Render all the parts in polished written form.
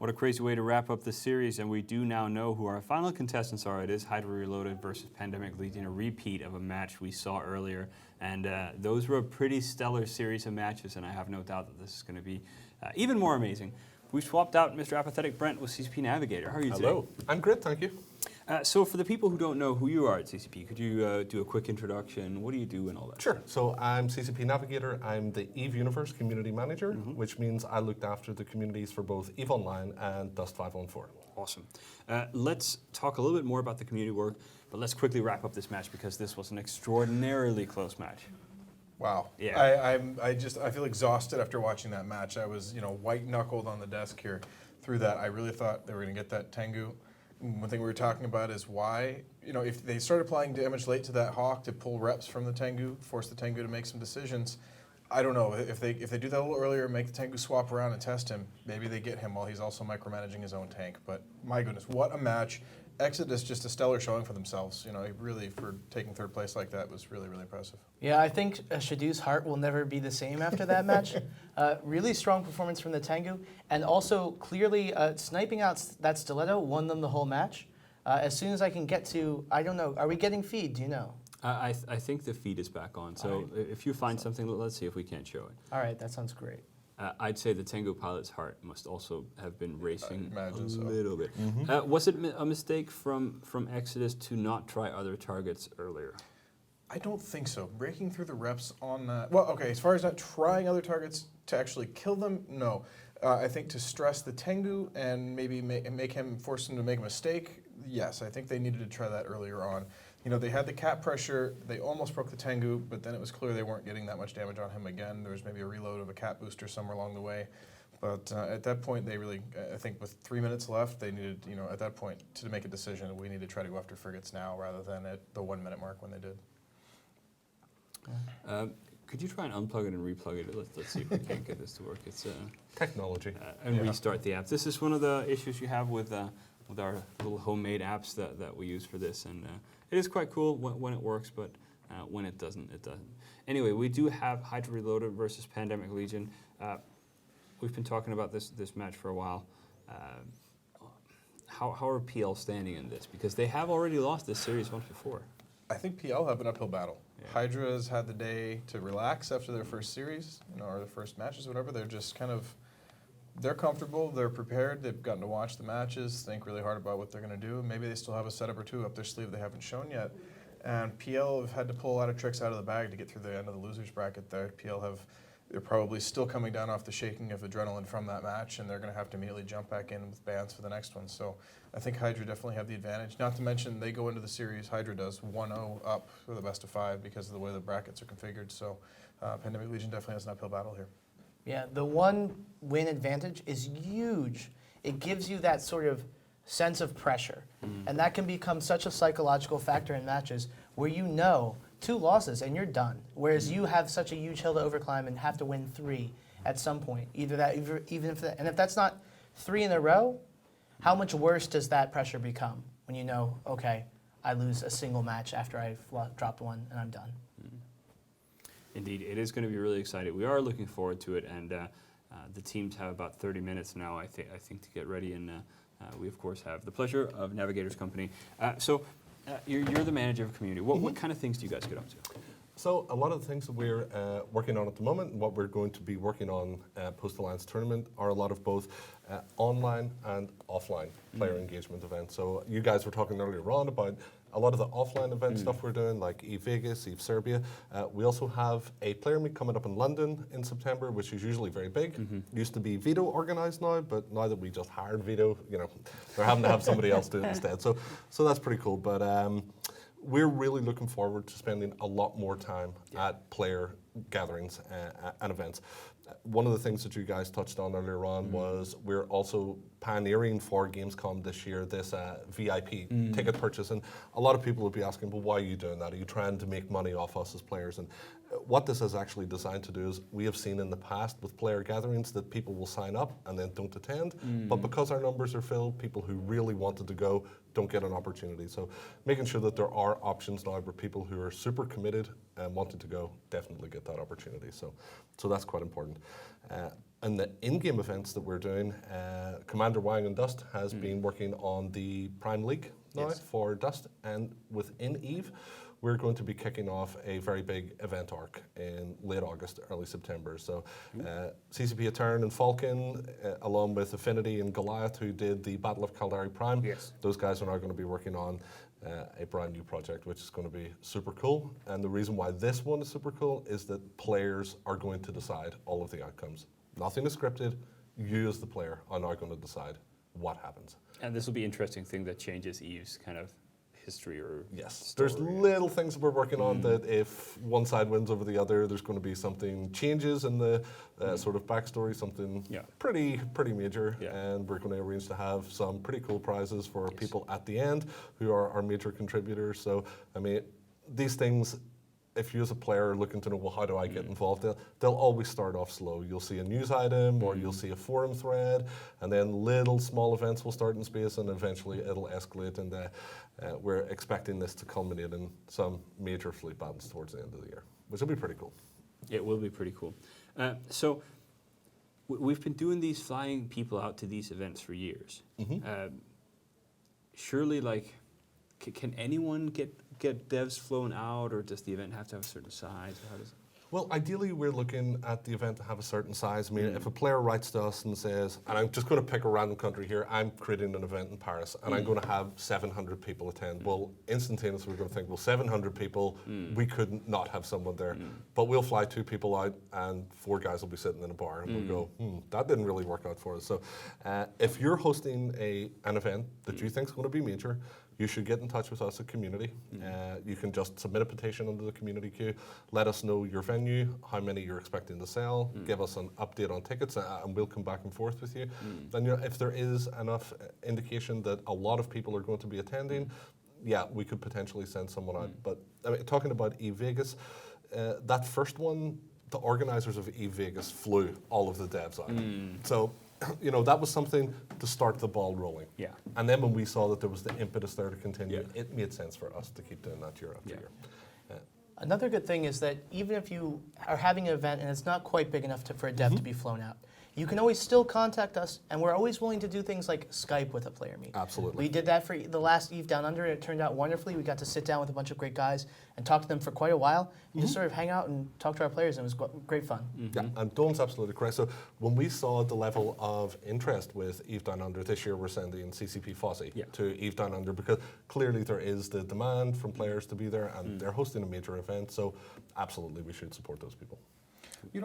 What a crazy way to wrap up the series, and we do now know who our final contestants are. It is Hydra Reloaded versus Pandemic Legion, a repeat of a match we saw earlier, and those were a pretty stellar series of matches, and I have no doubt that this is going to be even more amazing. We've swapped out Mr. Apathetic Brent with CCP Navigator. How are you today? Hello. I'm great, thank you. So for the people who don't know who you are at CCP, could you do a quick introduction? What do you do and all that? Sure. So I'm CCP Navigator. I'm the EVE Universe Community Manager, which means I looked after the communities for both EVE Online and Dust 514. Awesome. Let's talk a little bit more about the community work, but let's quickly wrap up this match because this was an extraordinarily close match. Wow. Yeah. I feel exhausted after watching that match. I was, white knuckled on the desk here through that. I really thought they were going to get that Tengu. One thing we were talking about is why, if they started applying damage late to that Hawk to pull reps from the Tengu, force the Tengu to make some decisions. I don't know if they do that a little earlier, make the Tengu swap around and test him. Maybe they get him while he's also micromanaging his own tank. But my goodness, what a match! Exodus just a stellar showing for themselves. Really for taking third place like that was really, really impressive. Yeah, I think Shadu's heart will never be the same after that match. Really strong performance from the Tengu, and also clearly sniping out that stiletto won them the whole match. As soon as I can get to, I don't know, are we getting feed? Do you know? I think the feed is back on, so if you find something, let's see if we can't show it. All right, that sounds great. I'd say the Tengu pilot's heart must also have been racing a so. little bit. Was it a mistake from Exodus to not try other targets earlier? I don't think so. Breaking through the reps on that. Well, okay, as far as not trying other targets to actually kill them, no. I think to stress the Tengu and maybe force him to make a mistake, yes. I think they needed to try that earlier on. They had the cap pressure, they almost broke the Tengu, but then it was clear they weren't getting that much damage on him again. There was maybe a reload of a cap booster somewhere along the way. But at that point, they really, I think with 3 minutes left, they needed, at that point, to make a decision, we need to try to go after frigates now rather than at the 1 minute mark when they did. Could you try and unplug it and replug it? Let's see if we can't get this to work. It's Technology. And restart the app. This is one of the issues you have with our little homemade apps that we use for this, and it is quite cool when it works, but when it doesn't, it doesn't. Anyway, we do have Hydra Reloaded versus Pandemic Legion. We've been talking about this match for a while. How are PL standing in this? Because they have already lost this series once before. I think PL have an uphill battle. Yeah. Hydra's had the day to relax after their first series, or their first matches, whatever. They're just they're comfortable, they're prepared, they've gotten to watch the matches, think really hard about what they're going to do. Maybe they still have a setup or two up their sleeve they haven't shown yet. And PL have had to pull a lot of tricks out of the bag to get through the end of the losers bracket there. They're probably still coming down off the shaking of adrenaline from that match, and they're going to have to immediately jump back in with bans for the next one. So I think Hydra definitely have the advantage. Not to mention they go into the series, Hydra does 1-0 up for the best of 5 because of the way the brackets are configured. So Pandemic Legion definitely has an uphill battle here. Yeah, the one win advantage is huge. It gives you that sort of sense of pressure. And that can become such a psychological factor in matches where 2 losses and you're done. Whereas you have such a huge hill to overclimb and have to win 3 at some point. And if that's not 3 in a row, how much worse does that pressure become when okay, I lose a single match after I've dropped 1 and I'm done. Indeed, it is going to be really exciting. We are looking forward to it, and the teams have about 30 minutes now, I think, to get ready, and we, of course, have the pleasure of Navigator's company. So you're the manager of community. What kind of things do you guys get up to? So a lot of the things that we're working on at the moment and what we're going to be working on post-Alliance tournament are a lot of both online and offline player engagement events. So you guys were talking earlier on about a lot of the offline event stuff we're doing, like EVE Vegas, EVE Serbia. We also have a player meet coming up in London in September, which is usually very big. Used to be Vito organised now, but now that we just hired Vito, they're having to have somebody else do it instead. So that's pretty cool. But we're really looking forward to spending a lot more time at player gatherings and events. One of the things that you guys touched on earlier on was we're also pioneering for Gamescom this year this VIP ticket purchase. And a lot of people would be asking, well, why are you doing that? Are you trying to make money off us as players? And what this is actually designed to do is we have seen in the past with player gatherings that people will sign up and then don't attend. But because our numbers are filled, people who really wanted to go don't get an opportunity. So making sure that there are options now where people who are super committed and wanted to go definitely get that opportunity. So that's quite important. and the in-game events that we're doing, Commander Wang and Dust has been working on the Prime League now Yes. for Dust, and within EVE, we're going to be kicking off a very big event arc in late August, early September. So CCP Etern and Falcon, along with Affinity and Goliath, who did the Battle of Caldari Prime, Yes. those guys are now going to be working on a brand new project, which is going to be super cool. And the reason why this one is super cool is that players are going to decide all of the outcomes. Nothing is scripted. You as the player are now going to decide what happens. And this will be an interesting thing that changes EVE's kind of history or Yes, story. there's little things that we're working on that if one side wins over the other, there's going to be something changes in the sort of backstory, something Yeah. pretty major, Yeah. and we're going to arrange to have some pretty cool prizes for people at the end who are our major contributors. So, I mean, these things, if you as a player are looking to know, well, how do I get involved, they'll always start off slow. You'll see a news item or you'll see a forum thread, and then little small events will start in space, and eventually it'll escalate, and we're expecting this to culminate in some major fleet battles towards the end of the year, which will be pretty cool. It will be pretty cool. So we've been doing these, flying people out to these events for years. Surely, like, can anyone get devs flown out, or does the event have to have a certain size? Or how does it? Well, ideally, we're looking at the event to have a certain size. I mean, if a player writes to us and says, and I'm just going to pick a random country here, I'm creating an event in Paris, and I'm going to have 700 people attend. Well, instantaneously, we're going to think, well, 700 people, we couldn't not have someone there. But we'll fly 2 people out, and 4 guys will be sitting in a bar, and we'll go, that didn't really work out for us. So if you're hosting an event that you think is going to be major, you should get in touch with us at Community. You can just submit a petition under the community queue, let us know your venue, how many you're expecting to sell, give us an update on tickets, and we'll come back and forth with you. Then, if there is enough indication that a lot of people are going to be attending, yeah, we could potentially send someone out. But I mean, talking about eVegas, that first one, the organizers of eVegas flew all of the devs out. So, that was something to start the ball rolling. Yeah. And then when we saw that there was the impetus there to continue, it made sense for us to keep doing that year after year. Another good thing is that even if you are having an event and it's not quite big enough for a dev to be flown out, you can always still contact us, and we're always willing to do things like Skype with a player meet. Absolutely. We did that for the last EVE Down Under, and it turned out wonderfully. We got to sit down with a bunch of great guys and talk to them for quite a while, and just sort of hang out and talk to our players, and it was great fun. Yeah, and Dawn's absolutely correct. So when we saw the level of interest with EVE Down Under, this year we're sending CCP Fosse to EVE Down Under, because clearly there is the demand from players to be there, and they're hosting a major event, so absolutely we should support those people.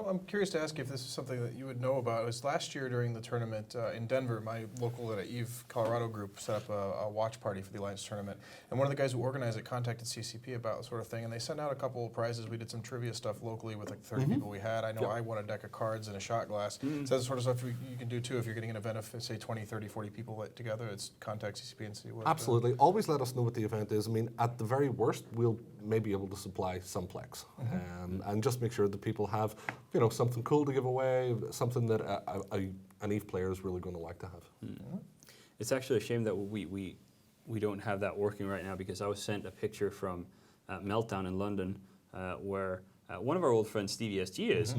I'm curious to ask you if this is something that you would know about. It was last year during the tournament in Denver, my local EVE Colorado group set up a watch party for the Alliance tournament. And one of the guys who organized it contacted CCP about the sort of thing, and they sent out a couple of prizes. We did some trivia stuff locally with like 30 people we had. I know I won a deck of cards and a shot glass. So that's the sort of stuff you can do too if you're getting an event of, say, 20, 30, 40 people together. It's contact CCP and see what... Absolutely. Always let us know what the event is. I mean, at the very worst, we'll may be able to supply some plex, and just make sure that people have, something cool to give away, something that an EVE player is really going to like to have. It's actually a shame that we don't have that working right now, because I was sent a picture from Meltdown in London where one of our old friends, Stevie SG, is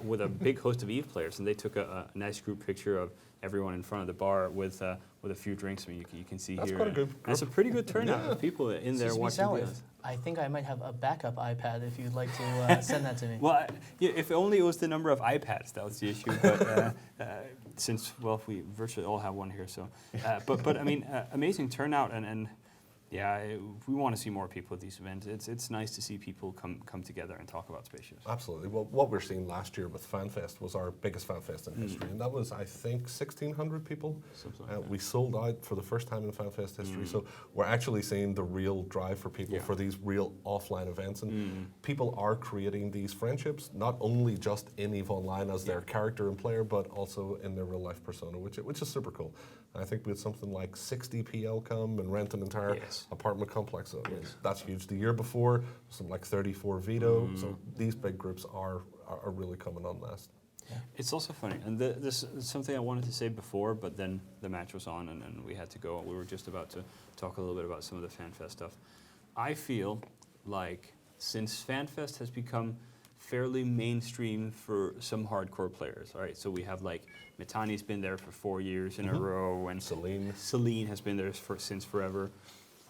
with a big host of EVE players, and they took a nice group picture of everyone in front of the bar with a few drinks. I mean, you can see That's here. quite a good group. That's a pretty good turnout of people in there CCP watching the Soundwave. event. I think I might have a backup iPad if you'd like to send that to me. Well, if only it was the number of iPads, that was the issue. But since, we virtually all have one here, so. But I mean, amazing turnout, and yeah, we want to see more people at these events. It's nice to see people come together and talk about spaceships. Absolutely. Well, what we're seeing last year with Fanfest was our biggest Fanfest in history, and that was, I think, 1,600 people. Something like that. We sold out for the first time in Fanfest history, so we're actually seeing the real drive for people for these real offline events, and people are creating these friendships, not only just in EVE Online as their character and player, but also in their real life persona, which is super cool. And I think we had something like 60 PL come and rent an entire apartment complex. So that's huge. The year before, something like 34 Veto. So these big groups are really coming on last. It's also funny, and this is something I wanted to say before, but then the match was on and we had to go. We were just about to talk a little bit about some of the FanFest stuff. I feel like since FanFest has become fairly mainstream for some hardcore players. All right, so we have like Mitani's been there for 4 years in a row, and Celine has been there since forever.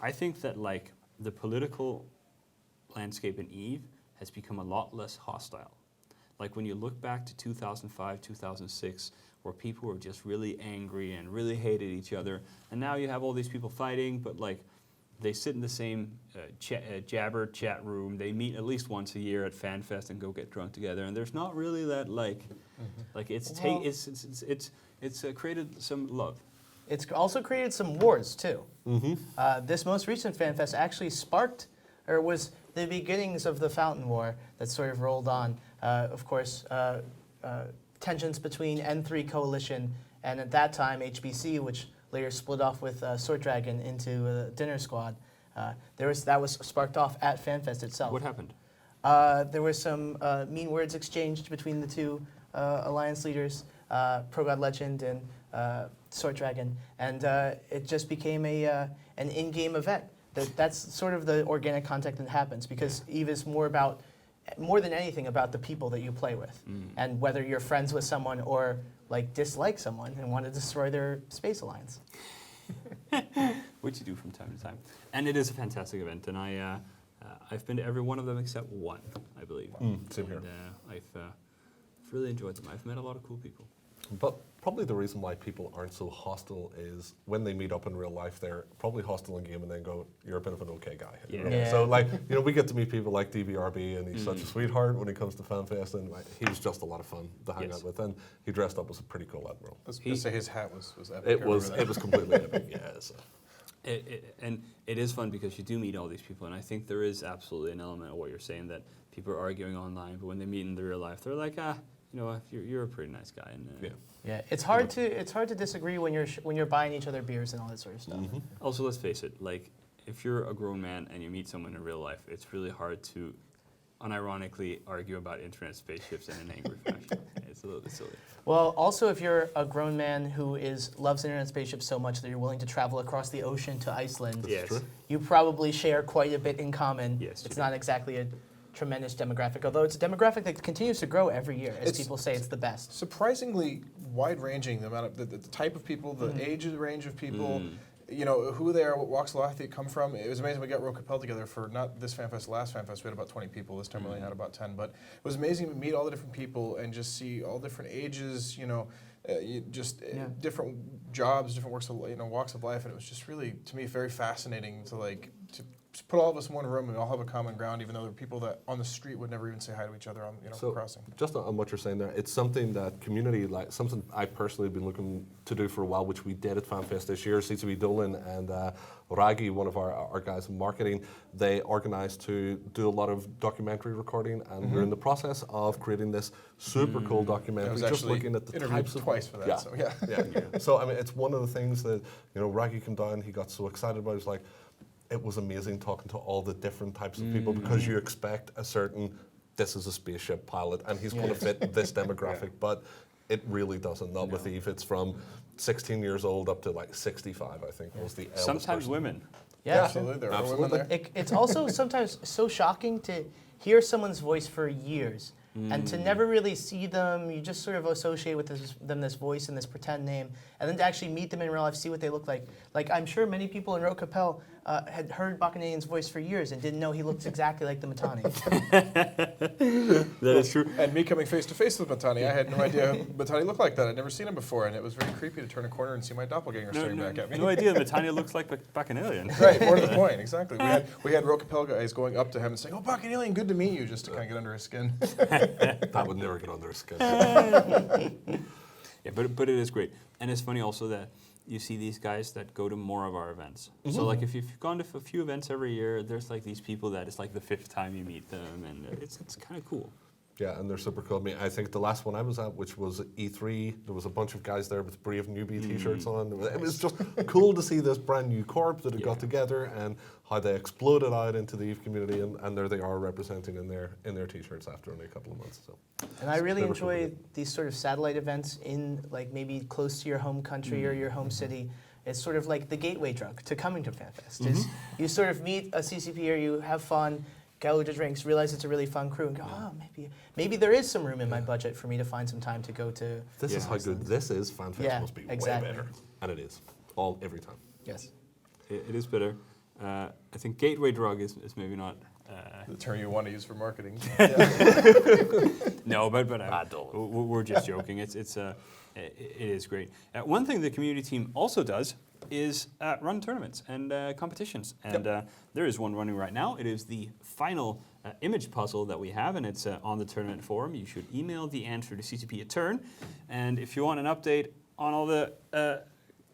I think that like the political landscape in EVE has become a lot less hostile. Like when you look back to 2005, 2006, where people were just really angry and really hated each other, and now you have all these people fighting, but like they sit in the same Jabber chat room. They meet at least once a year at Fanfest and go get drunk together. And there's not really that like it's created some love. It's also created some wars too. This most recent Fanfest actually sparked, or was the beginnings of the Fountain War that sort of rolled on. Of course, tensions between N3 Coalition and at that time HBC, which later split off with Sword Dragon into Dinner Squad. That was sparked off at Fanfest itself. What happened? There were some mean words exchanged between the two alliance leaders, Pro God Legend and Sword Dragon, and it just became an in-game event. That's sort of the organic contact that happens, because EVE is more than anything about the people that you play with, and whether you're friends with someone or like dislike someone and want to destroy their space alliance. Which you do from time to time. And it is a fantastic event, and I've been to every one of them except one, I believe. Same here. And I've really enjoyed them. I've met a lot of cool people. But probably the reason why people aren't so hostile is when they meet up in real life, they're probably hostile in game and then go, "You're a bit of an okay guy." Yeah. So like, we get to meet people like DBRB, and he's such a sweetheart when he comes to FanFest, and like, he was just a lot of fun to hang out with, and he dressed up as a pretty cool admiral. I was going to say his hat was epic. It was completely epic. Yeah. So. And it is fun because you do meet all these people, and I think there is absolutely an element of what you're saying, that people are arguing online, but when they meet in the real life, they're like, you know what, you're a pretty nice guy. And Yeah, it's hard to disagree when you're buying each other beers and all that sort of stuff. Also, let's face it, like if you're a grown man and you meet someone in real life, it's really hard to unironically argue about internet spaceships in an angry fashion. It's a little bit silly. Well, also, if you're a grown man who loves internet spaceships so much that you're willing to travel across the ocean to Iceland, Yes. you probably share quite a bit in common. Yes, It's you not exactly a tremendous demographic, although it's a demographic that continues to grow every year, as people say it's the best. Surprisingly wide-ranging, the amount of the type of people, the age range of people, who they are, what walks of life they come from. It was amazing. We got Ro Capel together for not this FanFest, last FanFest. We had about 20 people. This time we only had about 10. But it was amazing to meet all the different people and just see all different ages. Different jobs, different walks of life, and it was just really, to me, very fascinating to put all of us in one room and we all have a common ground, even though there are people that on the street would never even say hi to each other on crossing. Just on what you're saying there, it's something that community, like something I personally have been looking to do for a while, which we did at FanFest this year. CCB Dolan and Raggy, one of our guys in marketing, they organised to do a lot of documentary recording, and we're in the process of creating this super cool documentary. I was just looking at the types of twice for that. So yeah. So I mean, it's one of the things that Raggy came down. He got so excited about. It was like, it was amazing talking to all the different types of people, because you expect a certain, this is a spaceship pilot and he's going to fit this demographic, but it really doesn't. Not with Eve. It's from 16 years old up to like 65, I think, was the eldest Sometimes person. women. Yeah, absolutely. There are women there. It's also sometimes so shocking to hear someone's voice for years and to never really see them. You just sort of associate with this voice and this pretend name, and then to actually meet them in real life, see what they look like. Like, I'm sure many people in Ro Capel had heard Bacchanalian's voice for years and didn't know he looked exactly like the Mitani. That is true. And me coming face to face with Mitani, I had no idea Mitani looked like that. I'd never seen him before, and it was very creepy to turn a corner and see my doppelganger staring back at me. No idea that Tanya looks like Bacchanalian. Right, more to the point, exactly. We had Ro Capel guys going up to him and saying, "Oh, Bacchanalian, good to meet you," just to kind of get under his skin. That would never get under his skin. Yeah, but it is great. And it's funny also that you see these guys that go to more of our events. So like if you've gone to a few events every year, there's like these people that it's like the 5th time you meet them, and it's kind of cool. Yeah, and they're super cool. I mean, I think the last one I was at, which was E3, there was a bunch of guys there with Brave Newbie t-shirts on. It was just cool to see this brand new corp that had got together and how they exploded out into the EVE community, and there they are representing in their t-shirts after only a couple of months. So. And I really enjoy these sort of satellite events in like maybe close to your home country or your home city. It's sort of like the gateway drug to coming to FanFest. You sort of meet a CCPer, you have fun, get a load of drinks, realize it's a really fun crew, and go, oh, maybe there is some room in my budget for me to find some time to go to. This is how good this is. Fanfest Yeah, must be exactly. way better. And it is. Every time. Yes. It is better. I think gateway drug is maybe not. The term you want to use for marketing. No, but we're just joking. It is great. One thing the community team also does is run tournaments and competitions, and there is one running right now. It is the final image puzzle that we have, and it's on the tournament forum. You should email the answer to CCP at turn, and if you want an update on all the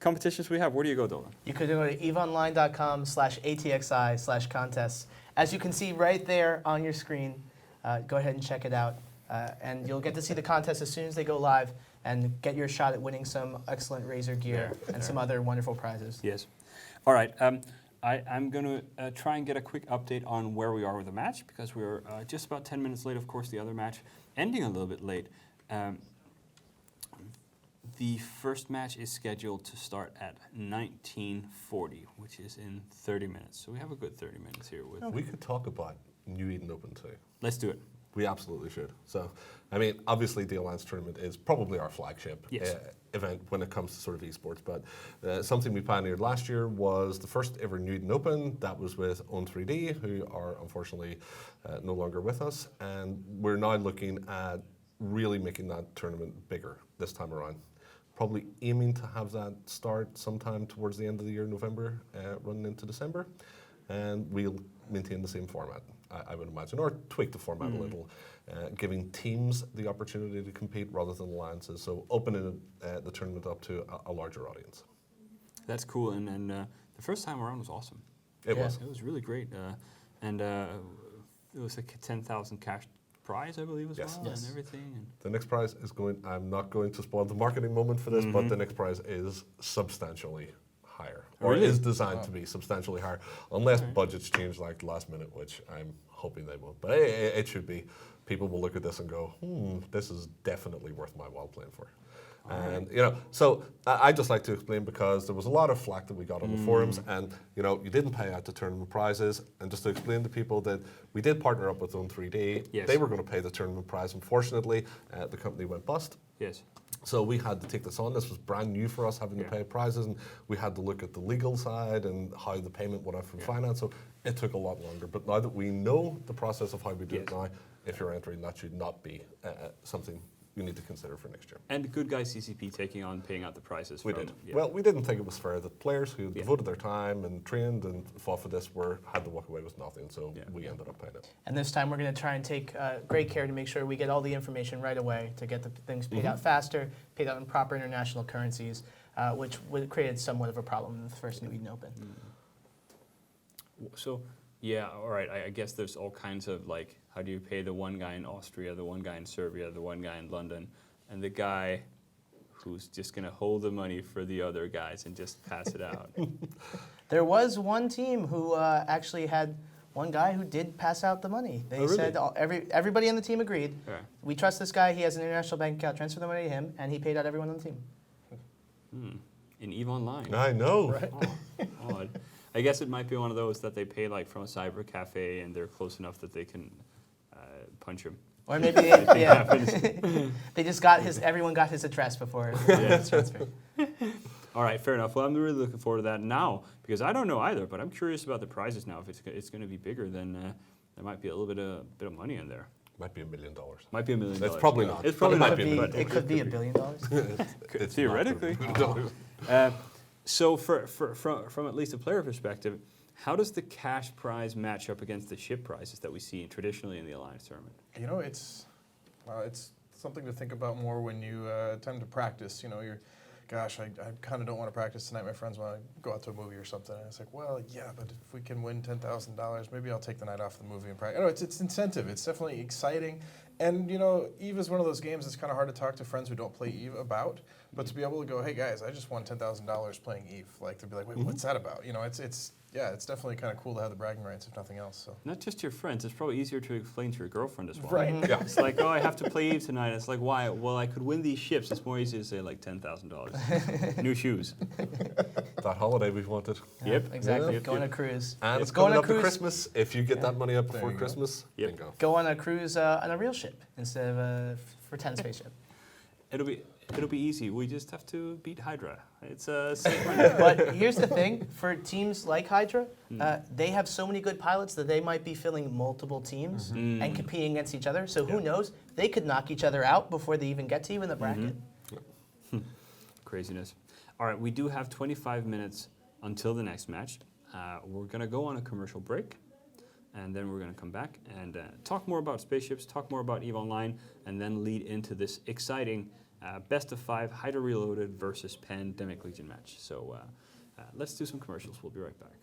competitions we have, where do you go, Dolan? You could go to eveonline.com/ATXI/contests. As you can see right there on your screen, go ahead and check it out. And you'll get to see the contest as soon as they go live and get your shot at winning some excellent Razer gear and some other wonderful prizes. Yes. All right. I'm going to try and get a quick update on where we are with the match, because we're just about 10 minutes late. Of course, the other match ending a little bit late. The first match is scheduled to start at 19:40, which is in 30 minutes. So we have a good 30 minutes here. We could talk about New Eden Open too. Let's do it. We absolutely should. So, I mean, obviously the Alliance Tournament is probably our flagship event when it comes to sort of esports, but something we pioneered last year was the first ever New Eden Open. That was with Own3D, who are unfortunately no longer with us, and we're now looking at really making that tournament bigger this time around. Probably aiming to have that start sometime towards the end of the year, November, running into December, and we'll maintain the same format, I would imagine, or tweak the format a little, giving teams the opportunity to compete rather than alliances, so opening the tournament up to a larger audience. That's cool, and the first time around was awesome. It was. It was really great, and it was like a 10,000 cash prize, I believe, as well, and everything. And the next prize is going, I'm not going to spoil the marketing moment for this, but the next prize is substantially higher, or is designed to be substantially higher, unless budgets change like last minute, which I'm hoping they won't. But it should be. People will look at this and go, this is definitely worth my while playing for. And so I just like to explain, because there was a lot of flack that we got on the forums, and you didn't pay out the tournament prizes. And just to explain to people that we did partner up with Own3D. Yes. They were going to pay the tournament prize. Unfortunately, the company went bust. yes. So we had to take this on. This was brand new for us, having to pay prizes, and we had to look at the legal side and how the payment went out from finance. So it took a lot longer. But now that we know the process of how we do it now, if you're entering, that should not be something you need to consider for next year. And good guy CCP taking on paying out the prizes. We did. Well, we didn't think it was fair. The players who devoted their time and trained and fought for this had to walk away with nothing, so we ended up paying it. And this time we're going to try and take great care to make sure we get all the information right away to get the things paid out faster, paid out in proper international currencies, which created somewhat of a problem in the first New Eden Open. So, all right, I guess there's all kinds of, like, how do you pay the one guy in Austria, the one guy in Serbia, the one guy in London, and the guy who's just going to hold the money for the other guys and just pass it out? There was one team who actually had one guy who did pass out the money. They said everybody on the team agreed. Yeah. We trust this guy. He has an international bank account. Transfer the money to him, and he paid out everyone on the team. In EVE Online. I know. Right. Odd. I guess it might be one of those that they pay like from a cyber cafe and they're close enough that they can punch him. Or maybe they just got everyone got his address before his transfer. All right, fair enough. Well, I'm really looking forward to that now, because I don't know either, but I'm curious about the prizes now. If it's going to be bigger, then there might be a little bit of money in there. Might be $1 million. Might be $1 million. It's probably not. It's probably not. It could be $1 billion. It's Theoretically. So from at least a player perspective, how does the cash prize match up against the ship prizes that we see traditionally in the Alliance tournament? It's something to think about more when you tend to practice. Gosh, I kind of don't want to practice tonight. My friends want to go out to a movie or something. And it's like, well, yeah, but if we can win $10,000, maybe I'll take the night off the movie and practice. It's incentive. It's definitely exciting. And, EVE is one of those games that's kind of hard to talk to friends who don't play EVE about. But to be able to go, hey, guys, I just won $10,000 playing EVE. Like, they'd be like, wait, what's that about? yeah, it's definitely kind of cool to have the bragging rights, if nothing else. So. Not just your friends. It's probably easier to explain to your girlfriend as well. Right. Yeah. It's like, oh, I have to play Eve tonight. It's like, why? Well, I could win these ships. It's more easy to say like $10,000. New shoes. That holiday we've wanted. Yep. Exactly. Yep, Go on yep. a cruise. And It's it's go on coming a up to cruise. Christmas. If you get that money up There before you go. Christmas, Yep. bingo. Go on a cruise on a real ship instead of a for 10 spaceship. It'll be easy. We just have to beat Hydra. It's a safe run. But here's the thing: for teams like Hydra, they have so many good pilots that they might be filling multiple teams and competing against each other. So who knows? They could knock each other out before they even get to you in the bracket. Craziness. All right, we do have 25 minutes until the next match. We're going to go on a commercial break, and then we're going to come back and talk more about spaceships, talk more about EVE Online, and then lead into this exciting best of 5 Hydra Reloaded versus Pandemic Legion match. So let's do some commercials. We'll be right back.